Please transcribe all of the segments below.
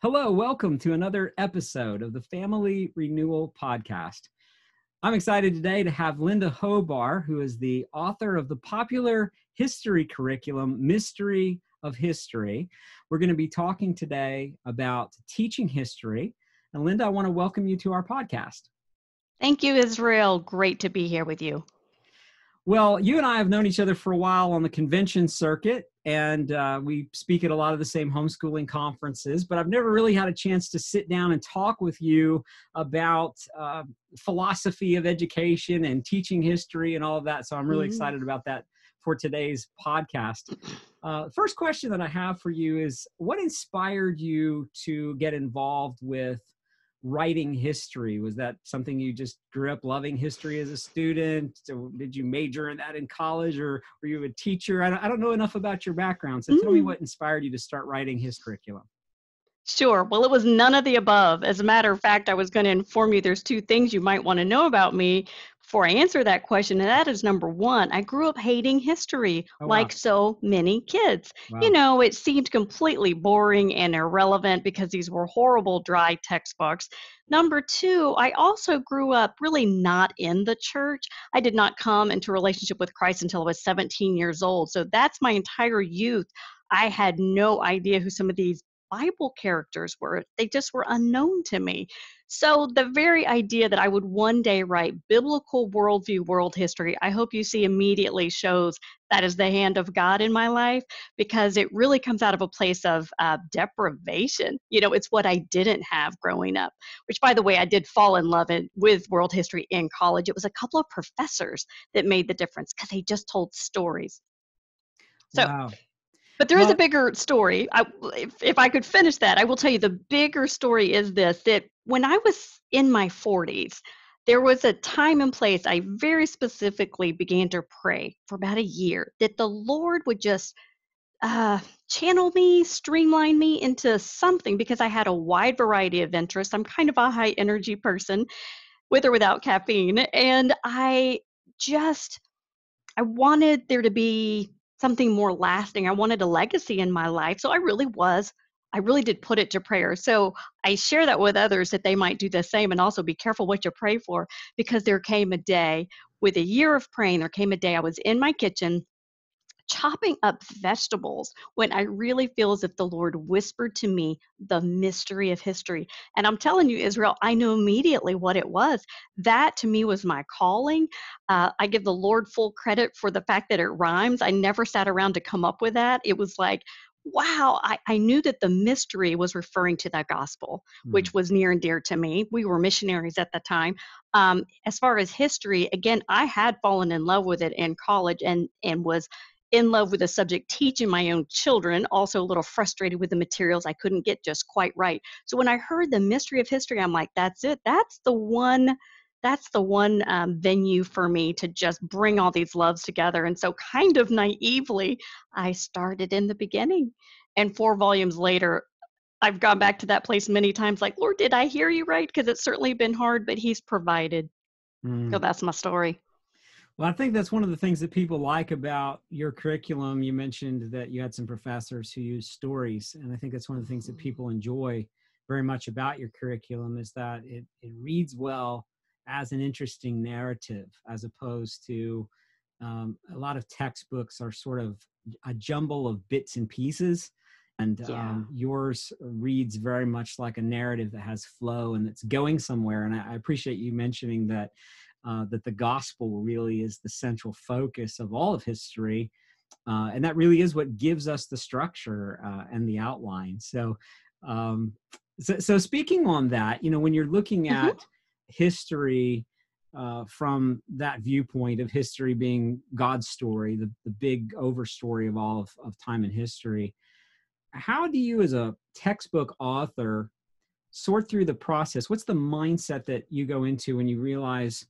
Hello, welcome to another episode of the Family Renewal Podcast. I'm excited today to have Linda Hobar, who is the author of the popular history curriculum, Mystery of History. We're going to be talking today about teaching history. And Linda, I want to welcome you to our podcast. Thank you, Israel. Great to be here with you. Well, you and I have known each other for a while on the convention circuit, and we speak at a lot of the same homeschooling conferences, but I've never really had a chance to sit down and talk with you about philosophy of education and teaching history and all of that. So I'm really excited about that for today's podcast. First question that I have for you is, what inspired you to get involved with writing history? Was that something you just grew up loving history as a student? So did you major in that in college, or were you a teacher? I don't know enough about your background. So tell me what inspired you to start writing his curriculum. Sure. Well, it was none of the above. As a matter of fact, I was going to inform you there's two things you might want to know about me before I answer that question. And that is number one, I grew up hating history like so many kids. Wow. You know, it seemed completely boring and irrelevant because these were horrible, dry textbooks. Number two, I also grew up really not in the church. I did not come into a relationship with Christ until I was 17 years old. So that's my entire youth. I had no idea who some of these Bible characters were. They just were unknown to me. So the very idea that I would one day write biblical worldview world history, I hope you see immediately shows that is the hand of God in my life, because it really comes out of a place of deprivation. You know, it's what I didn't have growing up, which, by the way, I did fall in love with world history in college. It was a couple of professors that made the difference because they just told stories. So. Wow. But there is a bigger story. If I could finish that, I will tell you the bigger story is this, that when I was in my 40s, there was a time and place I very specifically began to pray for about a year that the Lord would just channel me, streamline me into something, because I had a wide variety of interests. I'm kind of a high energy person with or without caffeine. And I wanted there to be something more lasting. I wanted a legacy in my life. So I really did put it to prayer. So I share that with others that they might do the same, and also be careful what you pray for, because there came a day with a year of praying, there came a day I was in my kitchen chopping up vegetables when I really feel as if the Lord whispered to me the mystery of history. And I'm telling you, Israel, I knew immediately what it was. That to me was my calling. I give the Lord full credit for the fact that it rhymes. I never sat around to come up with that. It was like, wow, I knew that the mystery was referring to the gospel, which was near and dear to me. We were missionaries at the time. As far as history, again, I had fallen in love with it in college and was in love with the subject, teaching my own children, also a little frustrated with the materials I couldn't get just quite right. So when I heard the mystery of history, I'm like, that's it. That's the one venue for me to just bring all these loves together. And so kind of naively, I started in the beginning. And 4 volumes later, I've gone back to that place many times, like, Lord, did I hear you right? Because it's certainly been hard, but he's provided. So that's my story. Well, I think that's one of the things that people like about your curriculum. You mentioned that you had some professors who use stories, and I think that's one of the things that people enjoy very much about your curriculum, is that it reads well as an interesting narrative, as opposed to a lot of textbooks are sort of a jumble of bits and pieces. And yours reads very much like a narrative that has flow and that's going somewhere. And I appreciate you mentioning that that the gospel really is the central focus of all of history. And that really is what gives us the structure and the outline. So speaking on that, you know, when you're looking at history from that viewpoint of history being God's story, the big overstory of all of time and history, how do you as a textbook author sort through the process? What's the mindset that you go into when you realize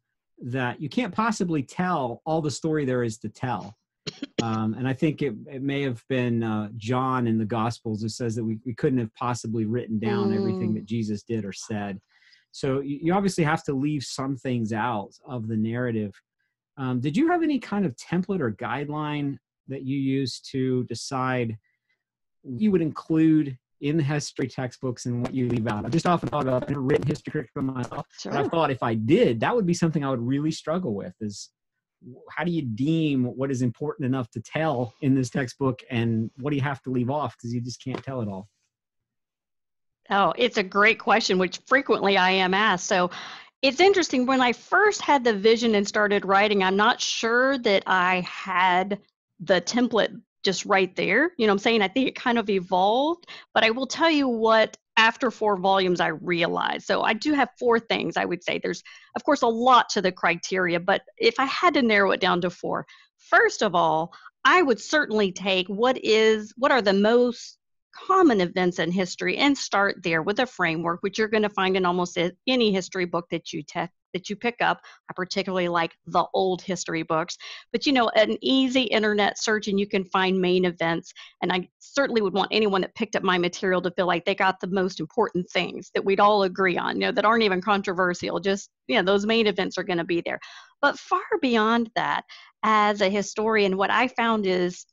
that you can't possibly tell all the story there is to tell? And I think it may have been John in the Gospels who says that we couldn't have possibly written down everything that Jesus did or said. So you obviously have to leave some things out of the narrative. Did you have any kind of template or guideline that you used to decide you would include in the history textbooks and what you leave out? I've just often thought about, I've never written history curriculum myself, but I've thought if I did, that would be something I would really struggle with, is how do you deem what is important enough to tell in this textbook and what do you have to leave off because you just can't tell it all? Oh, it's a great question, which frequently I am asked. So it's interesting. When I first had the vision and started writing, I'm not sure that I had the template just right there. You know what I'm saying? I think it kind of evolved, but I will tell you what, after 4 volumes, I realized. So I do have 4 things I would say. There's, of course, a lot to the criteria, but if I had to narrow it down to 4, first of all, I would certainly take what are the most common events in history and start there with a framework, which you're going to find in almost any history book that you pick up. I particularly like the old history books, but an easy internet search and you can find main events. And I certainly would want anyone that picked up my material to feel like they got the most important things that we'd all agree on, that aren't even controversial. Just, those main events are going to be there. But far beyond that, as a historian, what I found is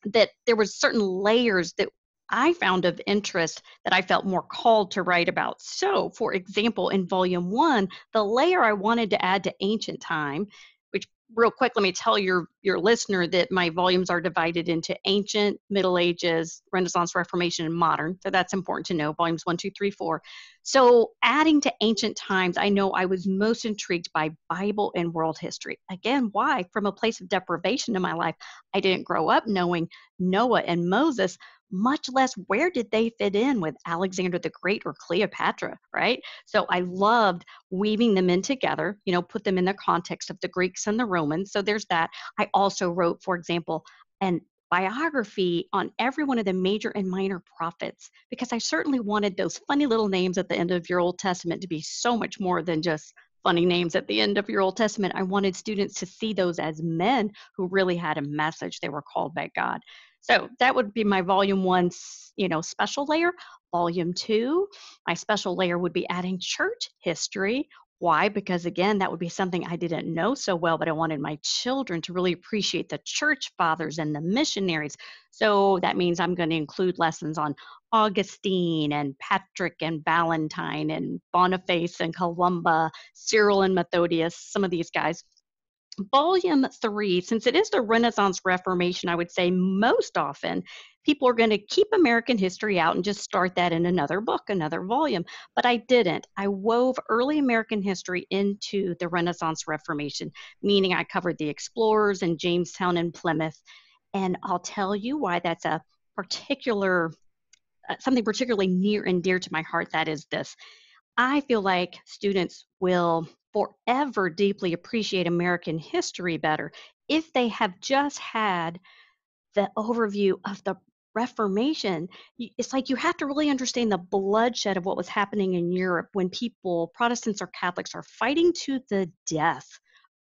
that there were certain layers that I found of interest that I felt more called to write about. So, for example, in volume 1, the layer I wanted to add to ancient time, which real quick, let me tell your listener that my volumes are divided into ancient, Middle Ages, Renaissance, Reformation, and modern. So that's important to know, volumes 1, 2, 3, 4. So adding to ancient times, I know I was most intrigued by Bible and world history. Again, why? From a place of deprivation in my life, I didn't grow up knowing Noah and Moses, much less where did they fit in with Alexander the Great or Cleopatra, right? So I loved weaving them in together, put them in the context of the Greeks and the Romans. So there's that. I also wrote, for example, an biography on every one of the major and minor prophets, because I certainly wanted those funny little names at the end of your Old Testament to be so much more than just funny names at the end of your Old Testament. I wanted students to see those as men who really had a message. They were called by God. So that would be my volume 1, special layer. Volume 2, my special layer would be adding church history. Why? Because again, that would be something I didn't know so well, but I wanted my children to really appreciate the church fathers and the missionaries. So that means I'm going to include lessons on Augustine and Patrick and Valentine and Boniface and Columba, Cyril and Methodius, some of these guys. Volume 3, since it is the Renaissance Reformation, I would say most often people are going to keep American history out and just start that in another book, another volume. But I didn't. I wove early American history into the Renaissance Reformation, meaning I covered the explorers and Jamestown and Plymouth. And I'll tell you why that's a particular, something particularly near and dear to my heart. That is this. I feel like students will forever deeply appreciate American history better if they have just had the overview of the Reformation. It's like you have to really understand the bloodshed of what was happening in Europe when Protestants or Catholics, are fighting to the death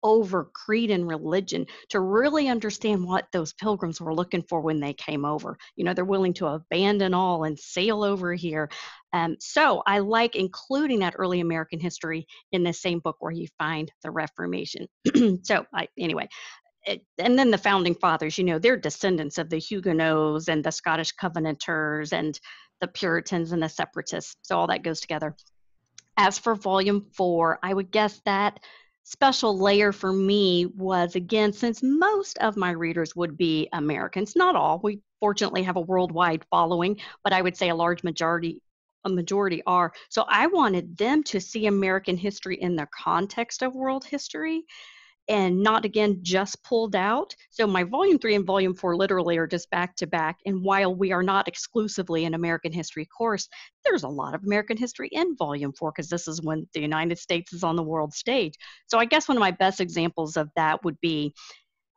over creed and religion to really understand what those pilgrims were looking for when they came over. They're willing to abandon all and sail over here. So I like including that early American history in the same book where you find the Reformation. Anyway, and then the founding fathers, they're descendants of the Huguenots and the Scottish Covenanters and the Puritans and the Separatists. So all that goes together. As for volume 4, I would guess that special layer for me was, again, since most of my readers would be Americans, not all, we fortunately have a worldwide following, but I would say a majority are. So I wanted them to see American history in the context of world history and not, again, just pulled out. So my volume 3 and volume 4 literally are just back to back. And while we are not exclusively an American history course, there's a lot of American history in volume 4 because this is when the United States is on the world stage. So I guess one of my best examples of that would be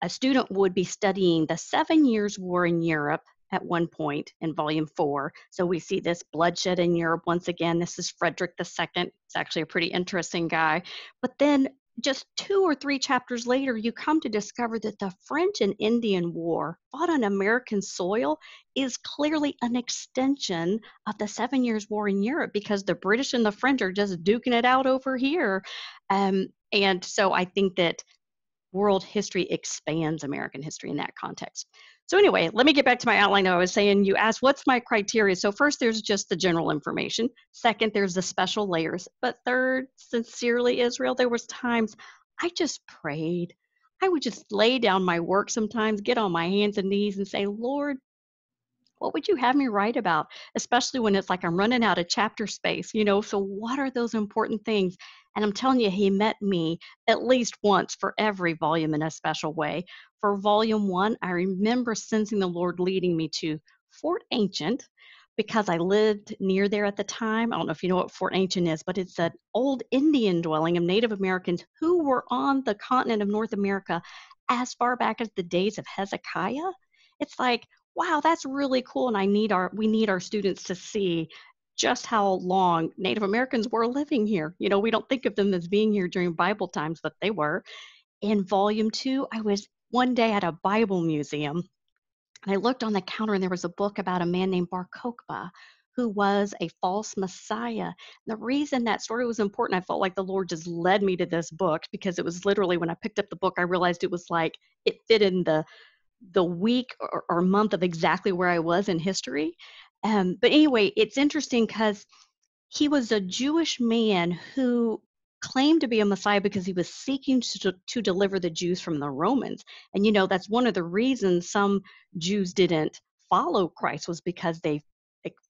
a student would be studying the 7 Years' War in Europe at one point in volume 4. So we see this bloodshed in Europe once again. This is Frederick II. It's actually a pretty interesting guy. But then just 2 or 3 chapters later, you come to discover that the French and Indian War fought on American soil is clearly an extension of the 7 Years' War in Europe because the British and the French are just duking it out over here. And so I think that world history expands American history in that context. So anyway, let me get back to my outline. I was saying, you asked, what's my criteria? So first, there's just the general information. Second, there's the special layers. But third, sincerely, Israel, there was times I just prayed. I would just lay down my work sometimes, get on my hands and knees and say, Lord, what would you have me write about? Especially when it's like I'm running out of chapter space, you know? So, what are those important things? And I'm telling you, he met me at least once for every volume in a special way. For volume one, I remember sensing the Lord leading me to Fort Ancient because I lived near there at the time. I don't know if you know what Fort Ancient is, but it's an old Indian dwelling of Native Americans who were on the continent of North America as far back as the days of Hezekiah. It's like, wow, that's really cool. And we need our students to see just how long Native Americans were living here. You know, we don't think of them as being here during Bible times, but they were. In volume two, I was one day at a Bible museum and I looked on the counter and there was a book about a man named Bar Kokhba who was a false messiah. And the reason that story was important, I felt like the Lord just led me to this book because it was literally when I picked up the book, I realized it was like it fit in the week or month of exactly where I was in history. But anyway, it's interesting because he was a Jewish man who claimed to be a Messiah because he was seeking to deliver the Jews from the Romans. And, you know, that's one of the reasons some Jews didn't follow Christ was because they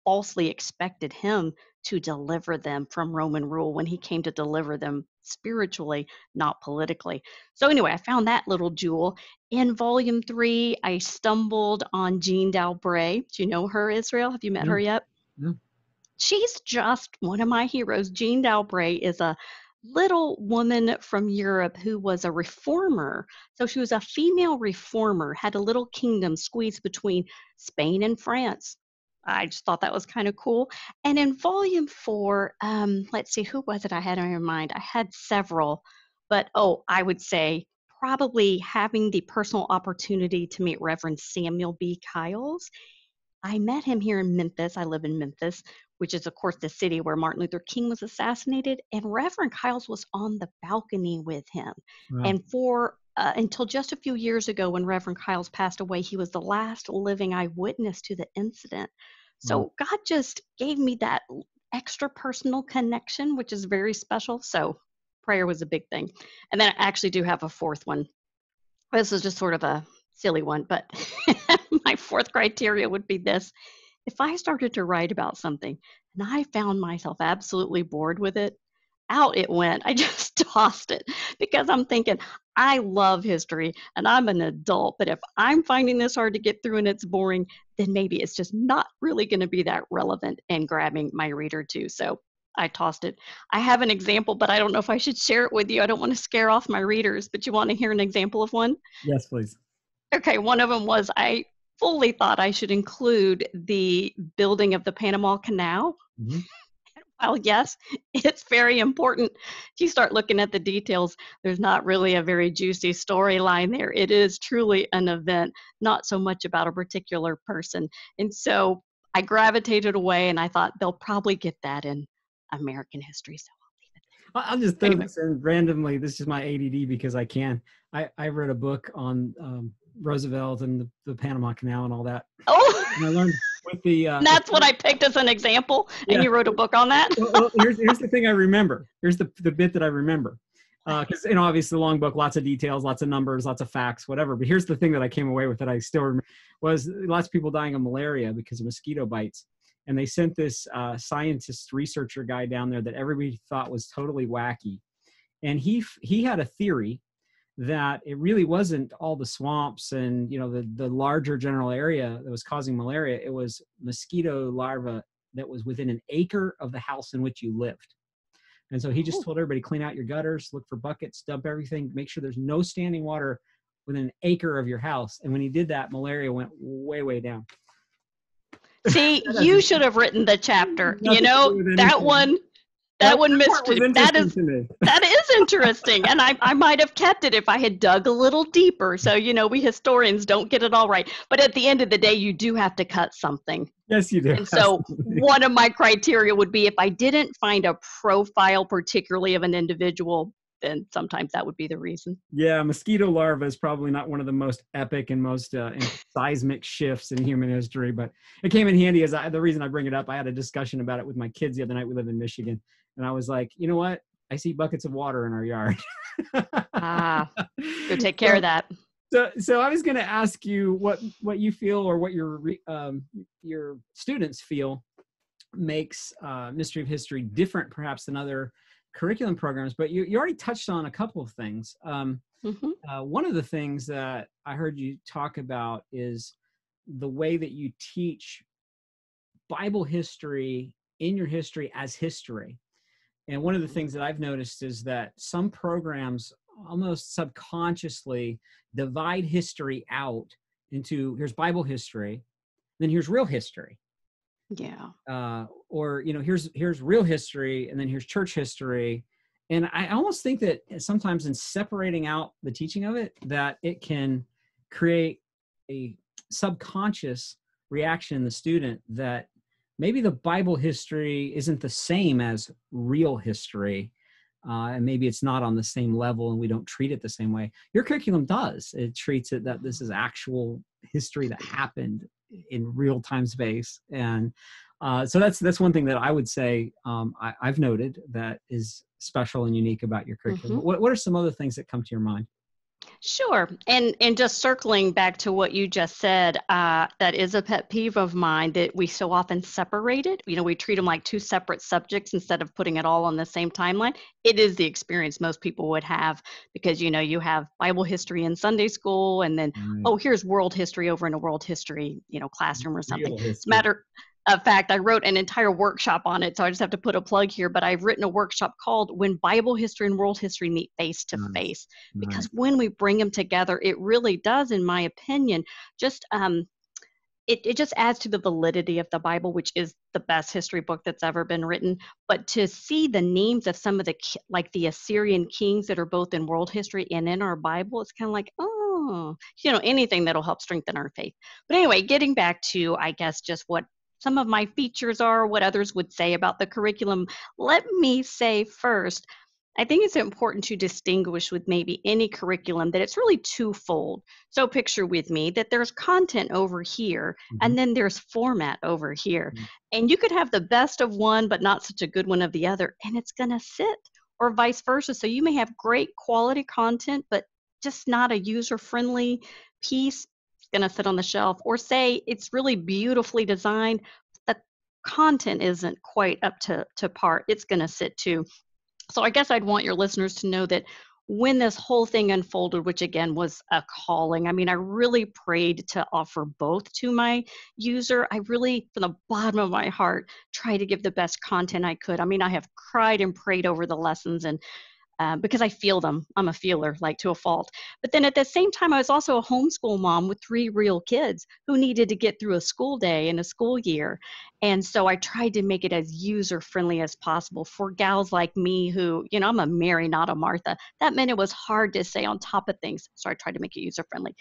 falsely expected him to deliver them from Roman rule when he came to deliver them spiritually, not politically. So anyway, I found that little jewel. In volume three, I stumbled on Jean Dalbray. Do you know her, Israel? Have you met No, her yet? no. She's just one of my heroes. Jean Dalbray is a little woman from Europe who was a reformer. So she was a female reformer, had a little kingdom squeezed between Spain and France. I just thought that was kind of cool. And in volume four, let's see, who was it I had in my mind? I had several, but I would say probably having the personal opportunity to meet Reverend Samuel B. Kiles. I met him here in Memphis. I live in Memphis, which is, of course, the city where Martin Luther King was assassinated. And Reverend Kiles was on the balcony with him. Wow. And for until just a few years ago, when Reverend Kiles passed away, he was the last living eyewitness to the incident. Wow. So God just gave me that extra personal connection, which is very special. So prayer was a big thing. And then I actually do have a fourth one. This is just sort of a silly one, but my fourth criteria would be this. If I started to write about something and I found myself absolutely bored with it, out it went. I just tossed it because I'm thinking, I love history and I'm an adult, but if I'm finding this hard to get through and it's boring, then maybe it's just not really going to be that relevant and grabbing my reader too. So I tossed it. I have an example, but I don't know if I should share it with you. I don't want to scare off my readers, but you want to hear an example of one? Yes, please. Okay, one of them was I fully thought I should include the building of the Panama Canal. Mm-hmm. Well, yes, it's very important. If you start looking at the details, there's not really a very juicy storyline there. It is truly an event, not so much about a particular person. And so I gravitated away and I thought they'll probably get that in American history. So I'll leave it I'll just there. throw Anyway. this in randomly. This is my ADD because I can. I read a book on Roosevelt and the Panama Canal and all that. Oh, And I learned with the. that's what I picked as an example. And Yeah. you wrote a book on that? Well, here's the thing I remember. Here's the bit that I remember. Because obviously the long book, lots of details, lots of numbers, lots of facts, whatever. But here's the thing that I came away with that I still remember was lots of people dying of malaria because of mosquito bites. And they sent this scientist researcher guy down there that everybody thought was totally wacky. And he had a theory that it really wasn't all the swamps and the larger general area that was causing malaria. It was mosquito larvae that was within an acre of the house in which you lived. And so he just told everybody, clean out your gutters, look for buckets, dump everything, make sure there's no standing water within an acre of your house. And when he did that, malaria went way, way down. See, you should have written the chapter. That one missed it. That is interesting. And I might have kept it if I had dug a little deeper. So, we historians don't get it all right. But at the end of the day, you do have to cut something. Yes, you do. And so one of my criteria would be if I didn't find a profile particularly of an individual, then sometimes that would be the reason. Yeah, mosquito larva is probably not one of the most epic and most seismic shifts in human history, but it came in handy the reason I bring it up. I had a discussion about it with my kids the other night. We live in Michigan, and I was like, you know what? I see buckets of water in our yard. Ah, go take care So, of that. so I was going to ask you what you feel, or what your students feel makes Mystery of History different, perhaps, than other curriculum programs. But you already touched on a couple of things. Hmm. One of the things that I heard you talk about is the way that you teach Bible history in your history as history. And one of the things that I've noticed is that some programs almost subconsciously divide history out into, here's Bible history, then here's real history. Yeah. Or, here's real history, and then here's church history. And I almost think that sometimes in separating out the teaching of it, that it can create a subconscious reaction in the student that maybe the Bible history isn't the same as real history. And maybe it's not on the same level, and we don't treat it the same way. Your curriculum does. It treats it that this is actual history that happened in real time space. And so that's one thing that I would say I've noted that is special and unique about your curriculum. Hmm. What are some other things that come to your mind? Sure. And just circling back to what you just said, that is a pet peeve of mine, that we so often separate it. We treat them like two separate subjects instead of putting it all on the same timeline. It is the experience most people would have, because, you have Bible history in Sunday school, and then, Right. oh, here's world history over in a world history, classroom or something. Real It's a history. matter of fact, I wrote an entire workshop on it, so I just have to put a plug here, but I've written a workshop called When Bible History and World History Meet Face to Nice. Face. Nice. Because when we bring them together, it really does, in my opinion, just it just adds to the validity of the Bible, which is the best history book that's ever been written. But to see the names of some of like the Assyrian kings that are both in world history and in our Bible, it's kind of like, oh, anything that'll help strengthen our faith. But anyway, getting back to, I guess, just what some of my features are, what others would say about the curriculum, let me say first, I think it's important to distinguish with maybe any curriculum that it's really twofold. So picture with me that there's content over here, Mhm. and then there's format over here. And you could have the best of one, but not such a good one of the other, and it's going to sit, or vice versa. So you may have great quality content, but just not a user friendly piece. It's going to sit on the shelf. Or say it's really beautifully designed, the content isn't quite up to par. It's going to sit too. So I guess I'd want your listeners to know that when this whole thing unfolded, which again was a calling, I mean, I really prayed to offer both to my user. I really, from the bottom of my heart, tried to give the best content I could. I mean, I have cried and prayed over the lessons, and because I feel them. I'm a feeler, like, to a fault. But then at the same time, I was also a homeschool mom with 3 real kids who needed to get through a school day and a school year. And so I tried to make it as user friendly as possible for gals like me who, I'm a Mary, not a Martha. That meant it was hard to stay on top of things. So I tried to make it user friendly.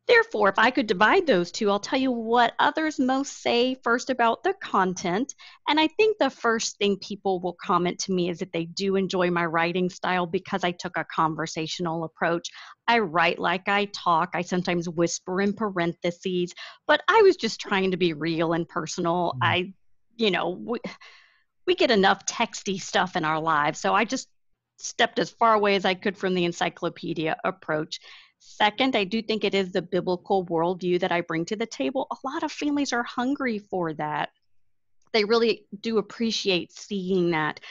Therefore, if I could divide those two, I'll tell you what others most say first about the content. And I think the first thing people will comment to me is that they do enjoy my writing style because I took a conversational approach. I write like I talk. I sometimes whisper in parentheses, but I was just trying to be real and personal. Mhm. You know, we, we get enough texty stuff in our lives. So I just stepped as far away as I could from the encyclopedia approach. Second, I do think it is the biblical worldview that I bring to the table. A lot of families are hungry for that. They really do appreciate seeing that.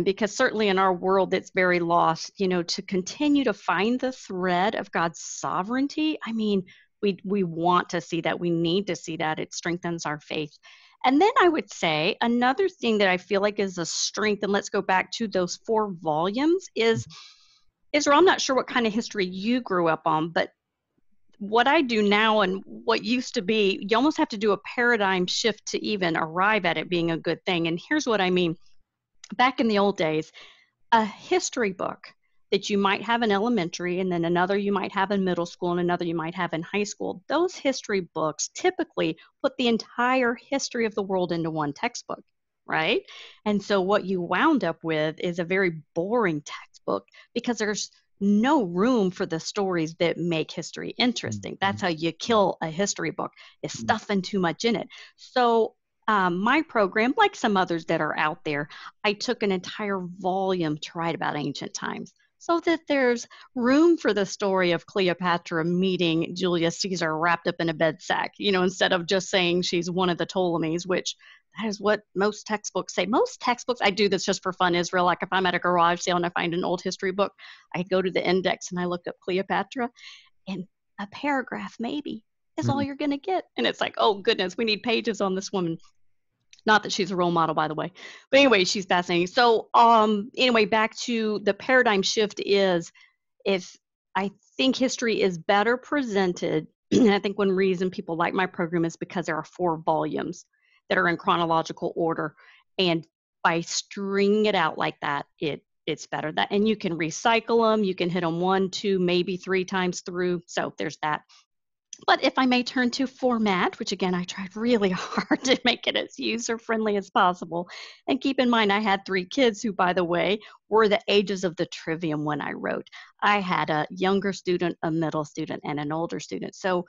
Because certainly in our world that's very lost, to continue to find the thread of God's sovereignty, I mean, we want to see that. We need to see that. It strengthens our faith. And then I would say another thing that I feel like is a strength, and let's go back to those 4 volumes, is Israel. I'm not sure what kind of history you grew up on, but what I do now and what used to be, you almost have to do a paradigm shift to even arrive at it being a good thing. And here's what I mean. Back in the old days, a history book that you might have in elementary, and then another you might have in middle school, and another you might have in high school, those history books typically put the entire history of the world into one textbook. right? And so what you wound up with is a very boring textbook because there's no room for the stories that make history interesting. That's how you kill a history book, is stuffing too much in it. So my program, like some others that are out there, I took an entire volume to write about ancient times so that there's room for the story of Cleopatra meeting Julius Caesar wrapped up in a bed sack, instead of just saying she's one of the Ptolemies, which that is what most textbooks say. Most textbooks, I do this just for fun, Israel. Like if I'm at a garage sale and I find an old history book, I go to the index and I look up Cleopatra, and a paragraph maybe is all you're going to get. And it's like, oh goodness, we need pages on this woman. Not that she's a role model, by the way. But anyway, she's fascinating. So anyway, back to the paradigm shift is, if I think history is better presented, and I think one reason people like my program is because there are 4 volumes that are in chronological order. And by stringing it out like that, it's better. That, and you can recycle them. You can hit them 1, 2, maybe 3 times through. So there's that. But if I may turn to format, which again, I tried really hard to make it as user-friendly as possible. And keep in mind, I had 3 kids who, by the way, were the ages of the trivium when I wrote. I had a younger student, a middle student, and an older student. So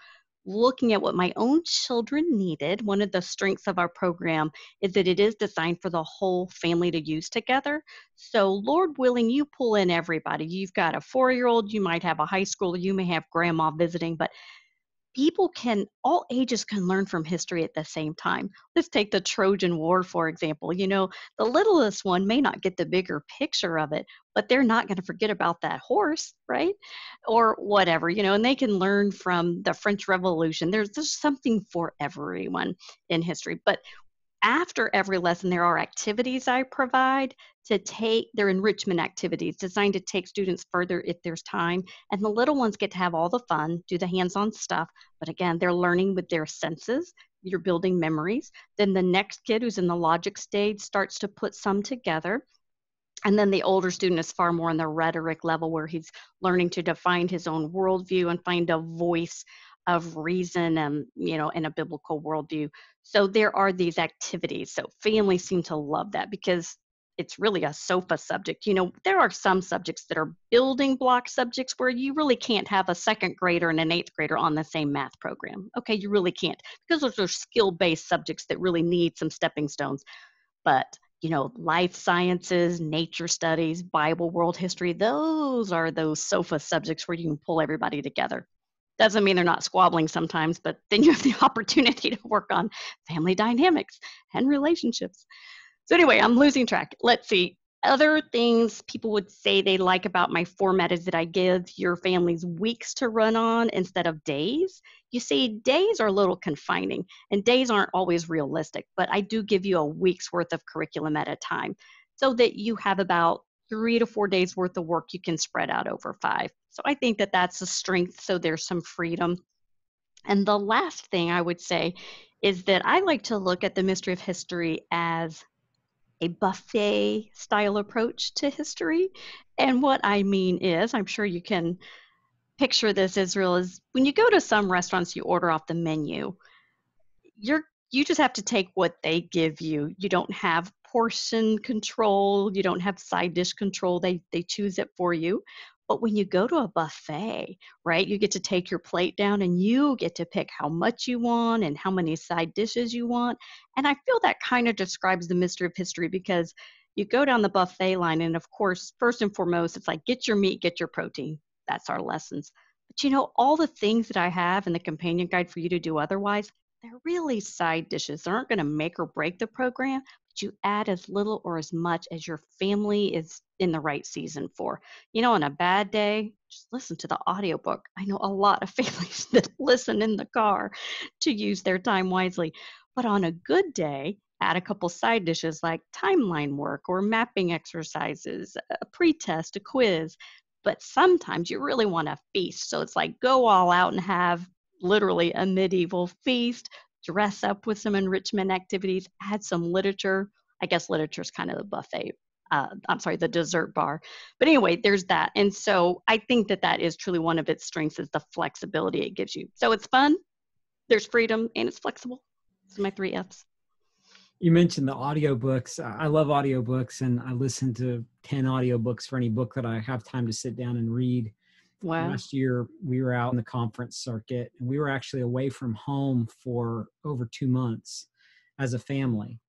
looking at what my own children needed, one of the strengths of our program is that it is designed for the whole family to use together. So Lord willing, you pull in everybody. You've got a 4-year-old, you might have a high schooler, you may have grandma visiting, but all ages can learn from history at the same time. Let's take the Trojan War, for example. The littlest one may not get the bigger picture of it, but they're not going to forget about that horse, right? Or whatever, and they can learn from the French Revolution. There's something for everyone in history. But after every lesson, there are activities I provide to take their enrichment activities designed to take students further if there's time. And the little ones get to have all the fun, do the hands-on stuff. But again, they're learning with their senses. You're building memories. Then the next kid who's in the logic stage starts to put some together. And then the older student is far more on the rhetoric level, where he's learning to define his own worldview and find a voice of reason and, in a biblical worldview. So there are these activities. So families seem to love that because it's really a sofa subject. There are some subjects that are building block subjects where you really can't have a 2nd grader and an 8th grader on the same math program. Okay, you really can't, because those are skill-based subjects that really need some stepping stones. But life sciences, nature studies, Bible, world history, those are those sofa subjects where you can pull everybody together. Doesn't mean they're not squabbling sometimes, but then you have the opportunity to work on family dynamics and relationships. So anyway, I'm losing track. Let's see. Other things people would say they like about my format is that I give your families weeks to run on instead of days. You see, days are a little confining, and days aren't always realistic, but I do give you a week's worth of curriculum at a time so that you have about 3 to 4 days worth of work you can spread out over 5. So I think that that's a strength, so there's some freedom. And the last thing I would say is that I like to look at the mystery of history as a buffet style approach to history. And what I mean is, I'm sure you can picture this, Israel, is when you go to some restaurants, you order off the menu, you just have to take what they give you. You don't have portion control, you don't have side dish control. They choose it for you. But when you go to a buffet, right, you get to take your plate down and you get to pick how much you want and how many side dishes you want. And I feel that kind of describes the mystery of history, because you go down the buffet line, and of course, first and foremost, it's like, get your meat, get your protein. That's our lessons. But all the things that I have in the companion guide for you to do otherwise, they're really side dishes. They aren't going to make or break the program, but you add as little or as much as your family is in the right season for. On a bad day, just listen to the audiobook. I know a lot of families that listen in the car to use their time wisely. But on a good day, add a couple side dishes like timeline work or mapping exercises, a pretest, a quiz. But sometimes you really want to feast. So it's like, go all out and have literally a medieval feast, dress up with some enrichment activities, add some literature. I guess literature is kind of the buffet. The dessert bar. But anyway, there's that. And so I think that is truly one of its strengths, is the flexibility it gives you. So it's fun, there's freedom, and it's flexible. Those are my 3 Fs. You mentioned the audiobooks. I love audiobooks, and I listen to 10 audiobooks for any book that I have time to sit down and read. Wow. Last year, we were out in the conference circuit, and we were actually away from home for over 2 months as a family.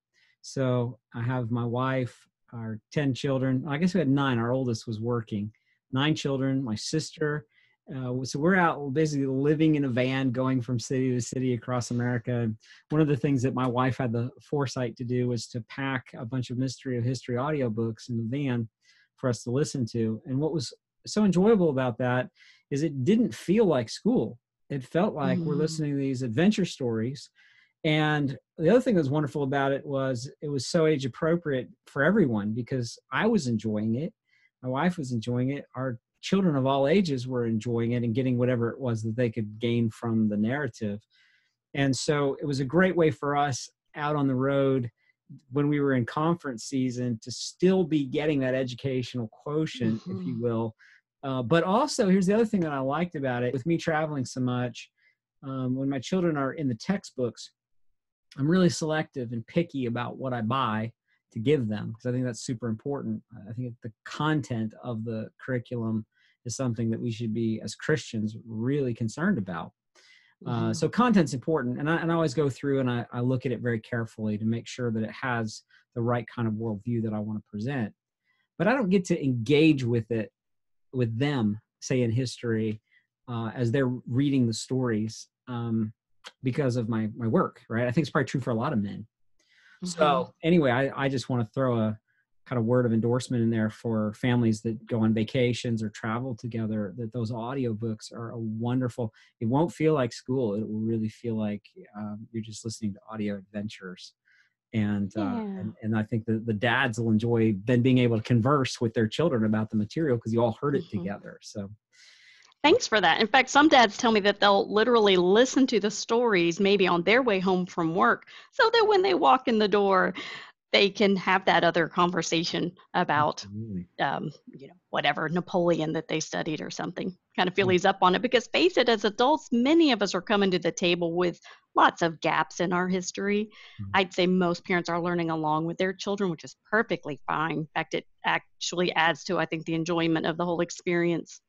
So I have my wife, our 10 children. I guess we had nine. Our oldest was working. 9 children, my sister. So we're out basically living in a van, going from city to city across America. And one of the things that my wife had the foresight to do was to pack a bunch of Mystery of History audiobooks in the van for us to listen to. And what was so enjoyable about that is it didn't feel like school. It felt like we're Mm, listening to these adventure stories. And the other thing that was wonderful about it was so age appropriate for everyone, because I was enjoying it. My wife was enjoying it. Our children of all ages were enjoying it and getting whatever it was that they could gain from the narrative. And so it was a great way for us out on the road when we were in conference season to still be getting that educational quotient, if you mhm, will. But also, here's the other thing that I liked about it with me traveling so much. When my children are in the textbooks, I'm really selective and picky about what I buy to give them, because I think that's super important. I think the content of the curriculum is something that we should be, as Christians, really concerned about. mhm. So content's important, and I always go through and I look at it very carefully to make sure that it has the right kind of worldview that I want to present. But I don't get to engage with it with them, say in history, as they're reading the stories, because of my work, right? I think it's probably true for a lot of men. Mhm. So anyway, I just want to throw a kind of word of endorsement in there for families that go on vacations or travel together, that those audiobooks are a wonderful, it won't feel like school. It will really feel like you're just listening to audio adventures. And, Yeah. and I think the dads will enjoy then being able to converse with their children about the material because you all heard it Mhm. together. So Thanks for that. In fact, some dads tell me that they'll literally listen to the stories maybe on their way home from work so that when they walk in the door, they can have that other conversation about absolutely. whatever Napoleon that they studied or something. Kind of feel he's up on it because face it, as adults, many of us are coming to the table with lots of gaps in our history. Mhm. I'd say most parents are learning along with their children, which is perfectly fine. In fact, it actually adds to, I think, the enjoyment of the whole experience.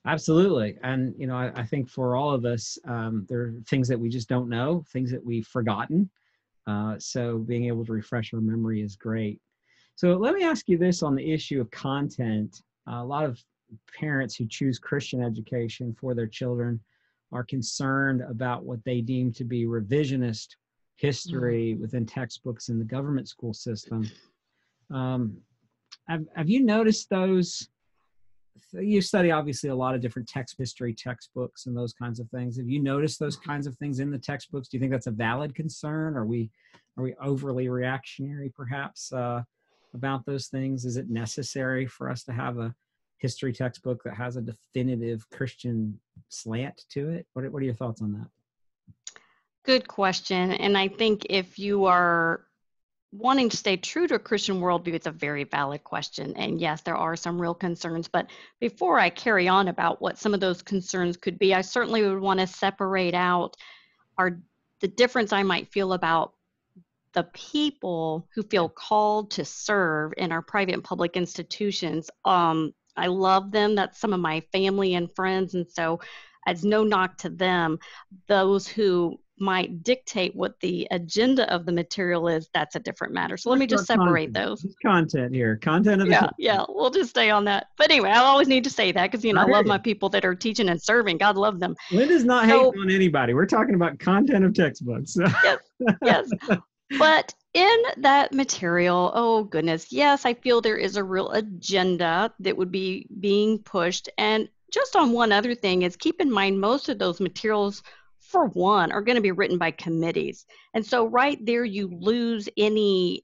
Absolutely. And, I think for all of us, there are things that we just don't know, things that we've forgotten. So being able to refresh our memory is great. So let me ask you this on the issue of content. A lot of parents who choose Christian education for their children are concerned about what they deem to be revisionist history Mhm. within textbooks in the government school system. Um, have you noticed those? You study obviously a lot of different text history textbooks and those kinds of things. Have you noticed those kinds of things in the textbooks? Do you think that's a valid concern? Are we overly reactionary perhaps about those things? Is it necessary for us to have a history textbook that has a definitive Christian slant to it? What are your thoughts on that? Good question. And I think if you are wanting to stay true to a Christian worldview, it's a very valid question. And yes, there are some real concerns. But before I carry on about what some of those concerns could be, I certainly would want to separate out our the difference I might feel about the people who feel called to serve in our private and public institutions. I love them. That's some of my family and friends. And so, as no knock to them, those who might dictate what the agenda of the material is, that's a different matter. So, let Talk me just about separate content. those. Just content here. Content of the Yeah, textbook. yeah, we'll just stay on that. But anyway, I always need to say that because, I I hear love my you. people that are teaching and serving. God love them. Linda's not hating So, on anybody. We're talking about content of textbooks. yes, yes. But in that material, oh goodness, yes, I feel there is a real agenda that would be being pushed. And just on one other thing is keep in mind most of those materials, for one, are going to be written by committees. And so right there, you lose any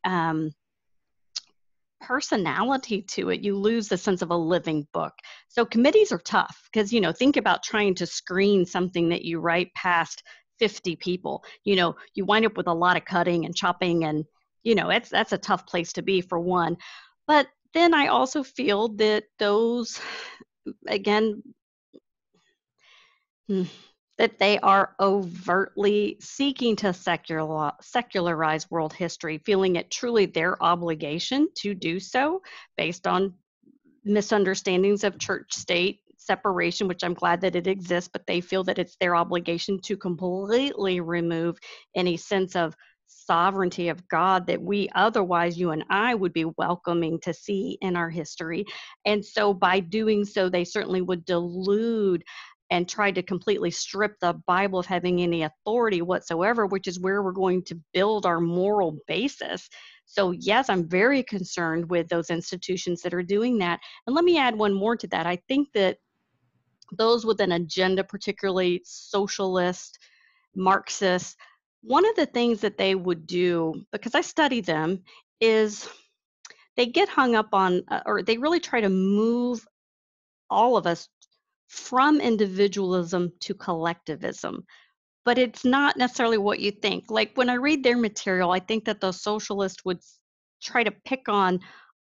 personality to it. You lose the sense of a living book. So committees are tough because, think about trying to screen something that you write past 50 people. You wind up with a lot of cutting and chopping and, that's a tough place to be for one. But then I also feel that those, again, that they are overtly seeking to secularize world history, feeling it truly their obligation to do so based on misunderstandings of church state separation, which I'm glad that it exists, but they feel that it's their obligation to completely remove any sense of sovereignty of God that we otherwise, you and I, would be welcoming to see in our history. And so by doing so, they certainly would delude and try to completely strip the Bible of having any authority whatsoever, which is where we're going to build our moral basis. So, yes, I'm very concerned with those institutions that are doing that. And let me add one more to that. I think that those with an agenda, particularly socialist, Marxist, one of the things that they would do, because I study them, is they get hung up on, or they really try to move all of us from individualism to collectivism, but it's not necessarily what you think. Like when I read their material, I think that the socialists would try to pick on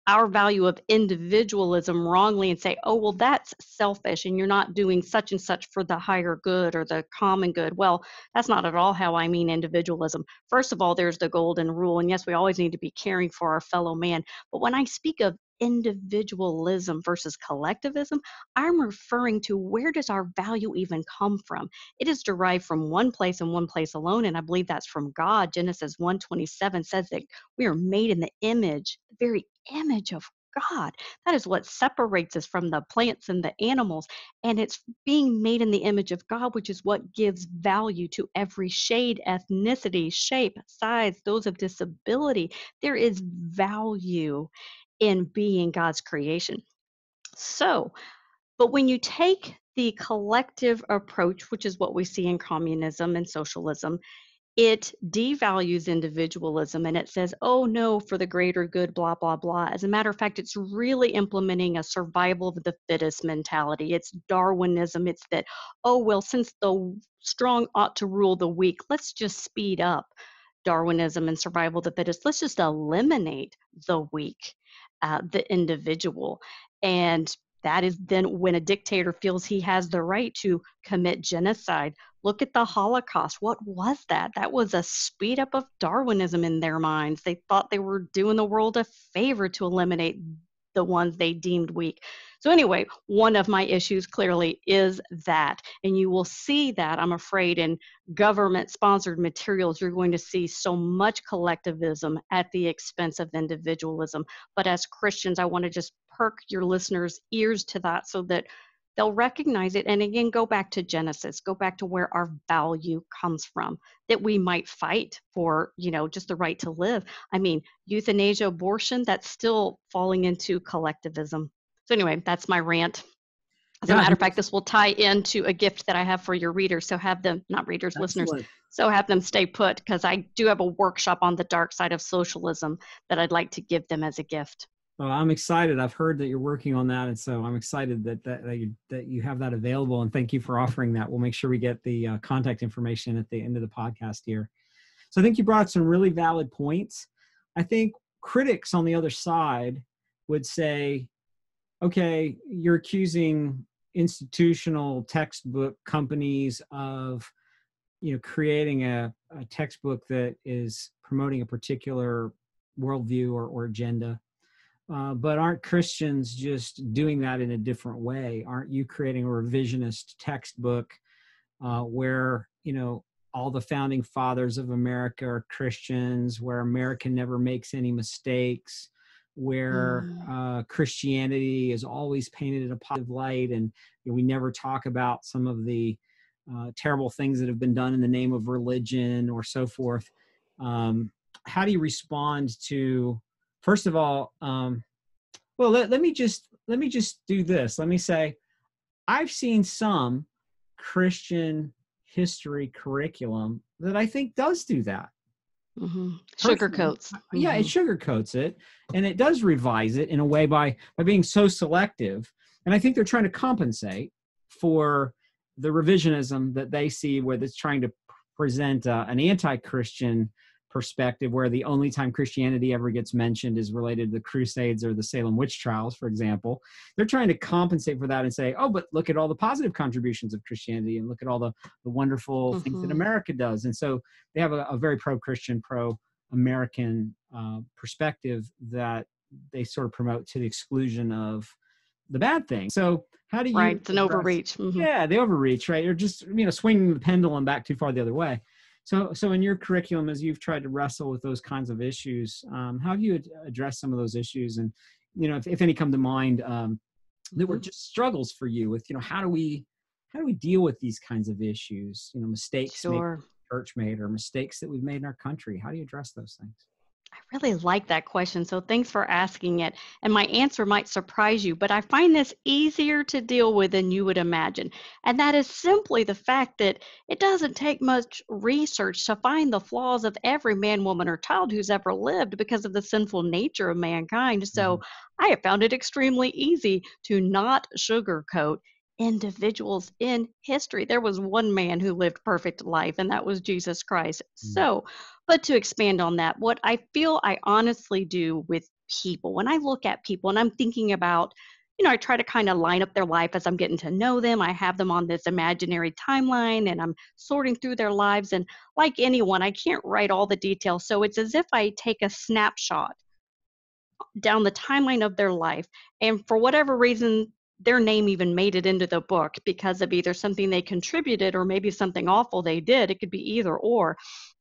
our value of individualism wrongly and say, oh, well, that's selfish and you're not doing such and such for the higher good or the common good. Well, that's not at all how I mean individualism. First of all, there's the golden rule. And yes, we always need to be caring for our fellow man. But when I speak of individualism versus collectivism, I'm referring to where does our value even come from? It is derived from one place and one place alone, and I believe that's from God. Genesis 1:27 says that we are made in the image, the very image of God. That is what separates us from the plants and the animals, and it's being made in the image of God, which is what gives value to every shade, ethnicity, shape, size, those of disability. There is value in being God's creation. So, but when you take the collective approach, which is what we see in communism and socialism, it devalues individualism and it says, oh no, for the greater good, blah, blah, blah. As a matter of fact, it's really implementing a survival of the fittest mentality. It's Darwinism. It's that, oh, well, since the strong ought to rule the weak, let's just speed up Darwinism and survival of the fittest. Let's just eliminate the weak, the individual. And that is then when a dictator feels he has the right to commit genocide. Look at the Holocaust. What was that? That was a speed up of Darwinism in their minds. They thought they were doing the world a favor to eliminate the ones they deemed weak. So anyway, one of my issues clearly is that, and you will see that, I'm afraid, in government-sponsored materials, you're going to see so much collectivism at the expense of individualism. But as Christians, I want to just perk your listeners' ears to that so that they'll recognize it. And again, go back to Genesis, go back to where our value comes from, that we might fight for, just the right to live. I mean, euthanasia, abortion, that's still falling into collectivism. So anyway, that's my rant. As a matter of fact, this will tie into a gift that I have for your readers. So have them, not readers, listeners, so have them stay put, because I do have a workshop on the dark side of socialism that I'd like to give them as a gift. Well, I'm excited. I've heard that you're working on that, and so I'm excited that you have that available. And thank you for offering that. We'll make sure we get the contact information at the end of the podcast here. So I think you brought up some really valid points. I think critics on the other side would say, okay, you're accusing institutional textbook companies of, creating a textbook that is promoting a particular worldview or agenda. But aren't Christians just doing that in a different way? Aren't you creating a revisionist textbook where, all the founding fathers of America are Christians, where America never makes any mistakes, where Christianity is always painted in a positive light, and we never talk about some of the terrible things that have been done in the name of religion or so forth? How do you respond to, first of all, well, let me just do this. Let me say, I've seen some Christian history curriculum that I think does do that. Mm-hmm. Sugarcoats. Yeah, it sugarcoats it, and it does revise it in a way by being so selective. And I think they're trying to compensate for the revisionism that they see, where it's trying to present an anti-Christian perspective, where the only time Christianity ever gets mentioned is related to the Crusades or the Salem witch trials, for example. They're trying to compensate for that and say, oh, but look at all the positive contributions of Christianity and look at all the wonderful things that Mm-hmm. America does. And so they have a very pro-Christian, pro-American perspective that they sort of promote to the exclusion of the bad thing. So how do Right. you It's an address? overreach. Mm-hmm. Yeah, they overreach, right? Or just, swinging the pendulum back too far the other way. So in your curriculum, as you've tried to wrestle with those kinds of issues, how have you addressed some of those issues? And, if any come to mind, that were Mm-hmm. just struggles for you with, how do we deal with these kinds of issues? Mistakes maybe Sure. church made or mistakes that we've made in our country. How do you address those things? I really like that question. So thanks for asking it. And my answer might surprise you, but I find this easier to deal with than you would imagine. And that is simply the fact that it doesn't take much research to find the flaws of every man, woman, or child who's ever lived because of the sinful nature of mankind. Mm-hmm. So I have found it extremely easy to not sugarcoat individuals in history. There was one man who lived perfect life, and that was Jesus Christ. So, but to expand on that, what I feel I honestly do with people, when I look at people and I'm thinking about, I try to kind of line up their life as I'm getting to know them. I have them on this imaginary timeline and I'm sorting through their lives. And like anyone, I can't write all the details. So it's as if I take a snapshot down the timeline of their life. And for whatever reason, their name even made it into the book because of either something they contributed or maybe something awful they did. It could be either or.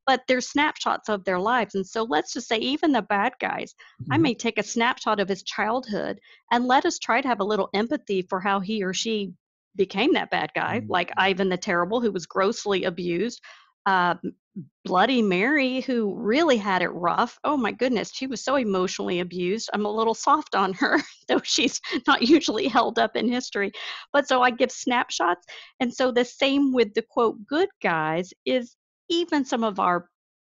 But they're snapshots of their lives. And so let's just say, even the bad guys, I Mm-hmm. may take a snapshot of his childhood and let us try to have a little empathy for how he or she became that bad guy, like Mm-hmm. Ivan the Terrible, who was grossly abused. Uh, Bloody Mary, who really had it rough. Oh my goodness, she was so emotionally abused. I'm a little soft on her, though she's not usually held up in history. But so I give snapshots. And so the same with the quote, good guys is even some of our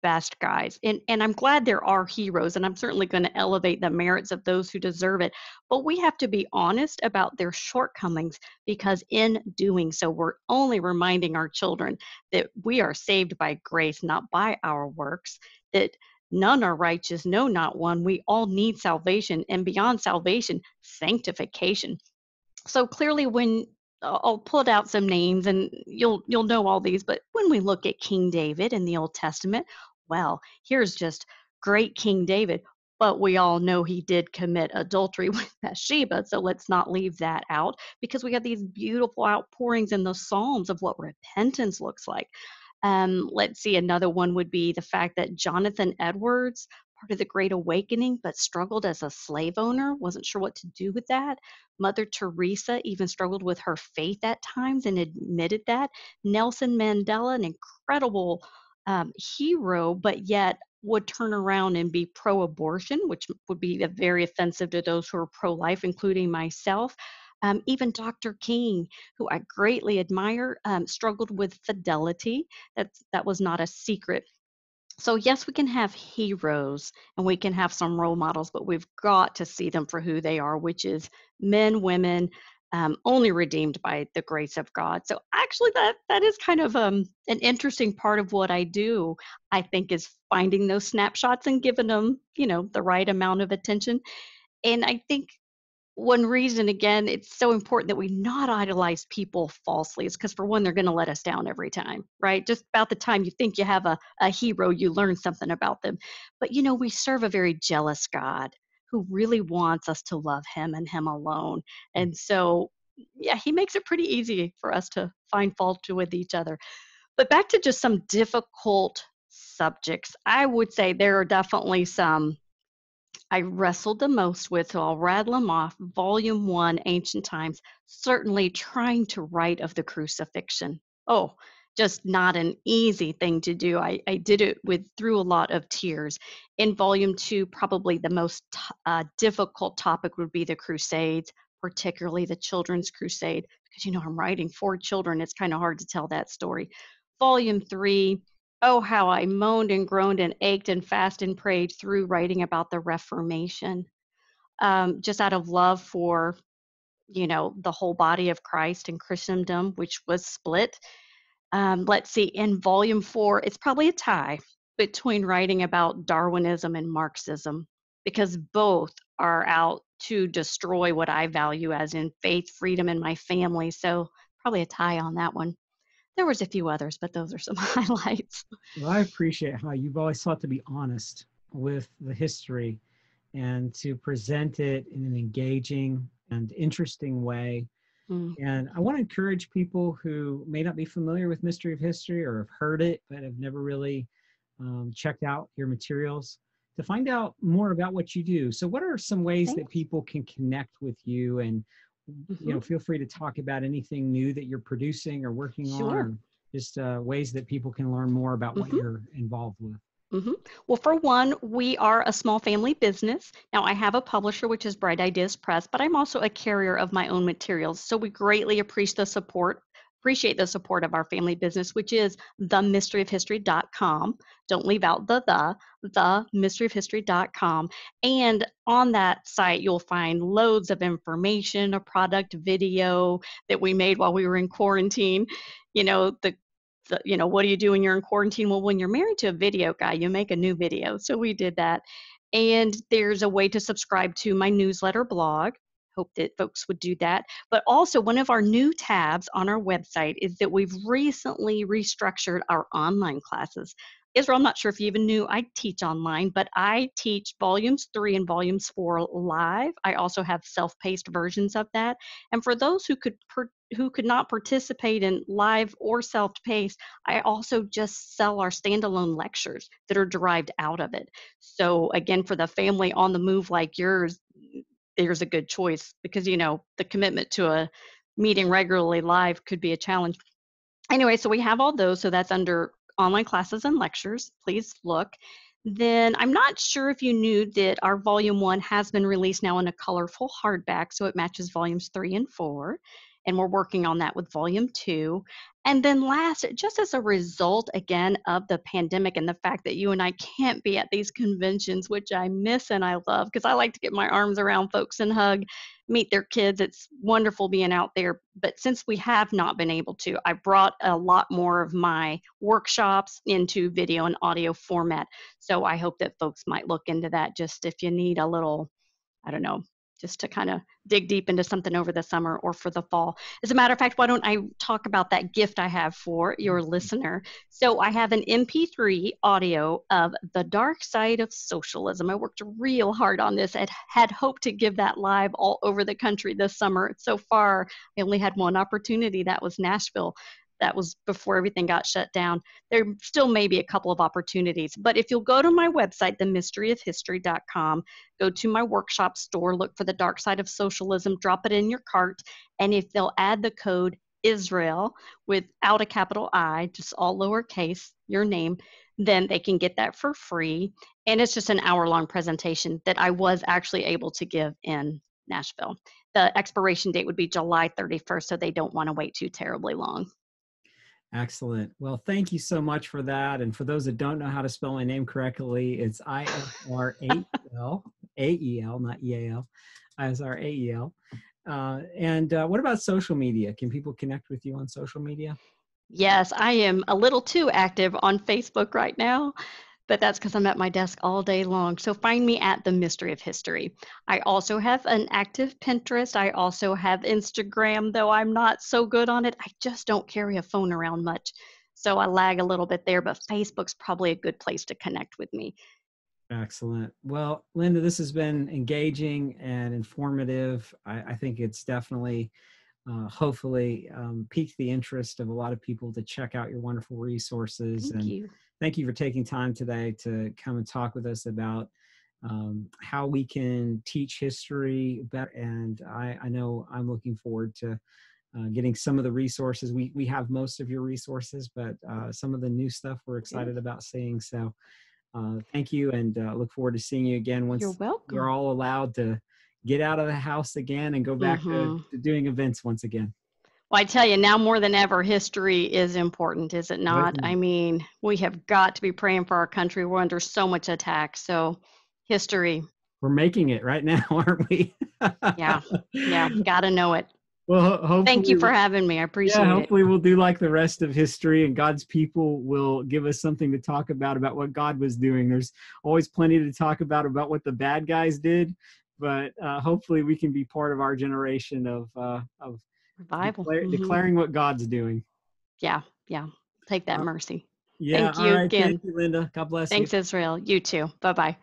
best guys. And I'm glad there are heroes, and I'm certainly going to elevate the merits of those who deserve it. But we have to be honest about their shortcomings because in doing so, we're only reminding our children that we are saved by grace, not by our works, that none are righteous, no, not one. We all need salvation, and beyond salvation, sanctification. So clearly, when I'll put out some names and you'll know all these, but when we look at King David in the Old Testament, well, here's just great King David, but we all know he did commit adultery with Bathsheba, so let's not leave that out because we have these beautiful outpourings in the Psalms of what repentance looks like. Let's see, another one would be the fact that Jonathan Edwards, part of the Great Awakening, but struggled as a slave owner, wasn't sure what to do with that. Mother Teresa even struggled with her faith at times and admitted that. Nelson Mandela, an incredible hero, but yet would turn around and be pro abortion, which would be very offensive to those who are pro life, including myself. Even Dr. King, who I greatly admire, struggled with fidelity. That was not a secret. So, yes, we can have heroes and we can have some role models, but we've got to see them for who they are, which is men, women, only redeemed by the grace of God. So, actually, that is kind of an interesting part of what I do. I think is finding those snapshots and giving them, the right amount of attention. And I think one reason, again, it's so important that we not idolize people falsely is because, for one, they're going to let us down every time, right? Just about the time you think you have a hero, you learn something about them. But, we serve a very jealous God who really wants us to love him and him alone. And so, yeah, he makes it pretty easy for us to find fault with each other. But back to just some difficult subjects, I would say there are definitely some I wrestled the most with, so I'll rattle them off. Volume 1, Ancient Times, certainly trying to write of the crucifixion. Oh, just not an easy thing to do. I did it through a lot of tears. In Volume 2, probably the most difficult topic would be the Crusades, particularly the Children's Crusade, because I'm writing for children. It's kind of hard to tell that story. Volume 3, oh, how I moaned and groaned and ached and fasted and prayed through writing about the Reformation, just out of love for, the whole body of Christ and Christendom, which was split. Let's see, in volume 4, it's probably a tie. between writing about Darwinism and Marxism because both are out to destroy what I value as in faith, freedom, and my family. So probably a tie on that one. There was a few others, but those are some highlights. Well, I appreciate how you've always sought to be honest with the history and to present it in an engaging and interesting way. Mm, And I want to encourage people who may not be familiar with Mystery of History or have heard it, but have never really checked out your materials to find out more about what you do. So what are some ways that thanks. people can connect with you? And, Hmm. feel free to talk about anything new that you're producing or working on, Sure. or just ways that people can learn more about what Hmm. you're involved with. Hmm. Well, for one, we are a small family business. Now, I have a publisher, which is Bright Ideas Press, but I'm also a carrier of my own materials. So we greatly appreciate the support of our family business, which is themysteryofhistory.com. Don't leave out themysteryofhistory.com. And on that site, you'll find loads of information, a product video that we made while we were in quarantine. You know, what do you do when you're in quarantine? Well, when you're married to a video guy, you make a new video. So we did that. And there's a way to subscribe to my newsletter blog. Hope that folks would do that. But also, one of our new tabs on our website is that we've recently restructured our online classes. Israel, I'm not sure if you even knew I teach online, but I teach volumes 3 and volumes 4 live. I also have self-paced versions of that. And for those who could not participate in live or self-paced, I also just sell our standalone lectures that are derived out of it. So again, for the family on the move like yours, there's a good choice because the commitment to a meeting regularly live could be a challenge. Anyway, so we have all those. So that's under online classes and lectures. Please look. Then I'm not sure if you knew that our volume 1 has been released now in a colorful hardback, so it matches volumes 3 and 4. And we're working on that with volume 2. And then last, just as a result again of the pandemic and the fact that you and I can't be at these conventions, which I miss and I love because I like to get my arms around folks and hug, meet their kids. It's wonderful being out there. But since we have not been able to, I brought a lot more of my workshops into video and audio format. So I hope that folks might look into that just if you need a little, I don't know, just to kind of dig deep into something over the summer or for the fall. As a matter of fact, why don't I talk about that gift I have for your listener? So I have an MP3 audio of The Dark Side of Socialism. I worked real hard on this. I had hoped to give that live all over the country this summer. So far, I only had one opportunity. That was Nashville. That was before everything got shut down. There still may be a couple of opportunities, but if you'll go to my website, themysteryofhistory.com, go to my workshop store, look for The Dark Side of Socialism, drop it in your cart, and if they'll add the code Israel without a capital I, just all lowercase, your name, then they can get that for free. And it's just an hour-long presentation that I was actually able to give in Nashville. The expiration date would be July 31st, so they don't want to wait too terribly long. Excellent. Well, thank you so much for that. And for those that don't know how to spell my name correctly, it's ISRAEL, AEL, not EAL, ISRAEL. And what about social media? Can people connect with you on social media? Yes, I am a little too active on Facebook right now, but that's because I'm at my desk all day long. So find me at The Mystery of History. I also have an active Pinterest. I also have Instagram, though I'm not so good on it. I just don't carry a phone around much. So I lag a little bit there, but Facebook's probably a good place to connect with me. Excellent. Well, Linda, this has been engaging and informative. I think it's definitely, hopefully, piqued the interest of a lot of people to check out your wonderful resources. Thank And you. thank you for taking time today to come and talk with us about how we can teach history better. And I know I'm looking forward to getting some of the resources. We have most of your resources, but some of the new stuff we're Good. excited about seeing. So thank you, and look forward to seeing you again You're once we're welcome. all allowed to get out of the house again and go back Hmm. to doing events once again. Well, I tell you, now more than ever, history is important, is it No, not? I mean, we have got to be praying for our country. We're under so much attack. So, history, we're making it right now, aren't we? yeah, yeah, got to know it. Well, Thank you hopefully, for having me. I yeah, appreciate it. hopefully we'll do like the rest of history, and God's people will give us something to talk about what God was doing. There's always plenty to talk about what the bad guys did, but hopefully we can be part of our generation of Revival. Hmm. declaring what God's doing. Yeah, yeah. Take that Uh, mercy. yeah. Thank All you right. Thank again. you, Linda. God bless you. Thanks, Israel. You too. Bye bye.